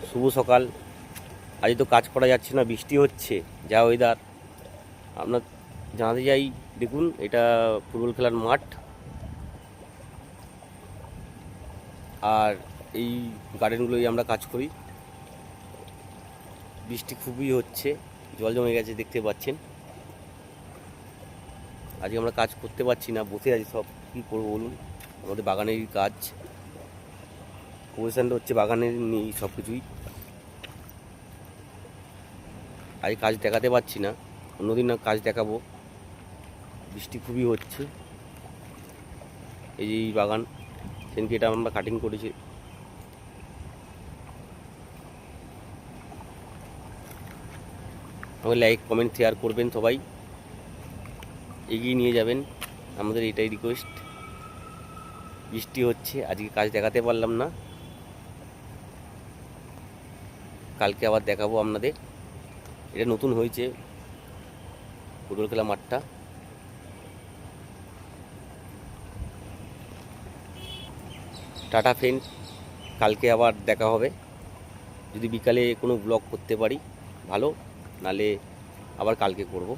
শুভ সকাল। আজ তো কাজ করা যাচ্ছে না, বৃষ্টি হচ্ছে, যা ওয়েদার। আপনার জানাতে যাই, দেখুন এটা ফুটবল খেলার মাঠ, আর এই গার্ডেনগুলোই আমরা কাজ করি। বৃষ্টি খুবই হচ্ছে, জল জমে গেছে, দেখতে পাচ্ছেন। আজকে আমরা কাজ করতে পারছি না, বসে আছি সব। কী করবো বলুন, আমাদের বাগানেরই কাজ, পজিশানটা হচ্ছে বাগানের নেই সব কিছুই। আজ কাজ দেখাতে পারছি না, অন্যদিন না কাজ দেখাবো। বৃষ্টি খুবই হচ্ছে। এই যে এই বাগান, সেদিনকে এটা আমরা কাটিং করেছি। আমাকে লাইক কমেন্ট শেয়ার করবেন, সবাই এগিয়ে নিয়ে যাবেন, আমাদের এটাই রিকোয়েস্ট। বৃষ্টি হচ্ছে, আজকে কাজ দেখাতে পারলাম না, কালকে আবার দেখাবো আপনাদের। এটা নতুন হয়েছে ফুটবল খেলা মাঠটা। টাটা ফ্রেন্ড, কালকে আবার দেখা হবে। যদি বিকালে কোনো ব্লগ করতে পারি ভালো, নালে আবার কালকে করব।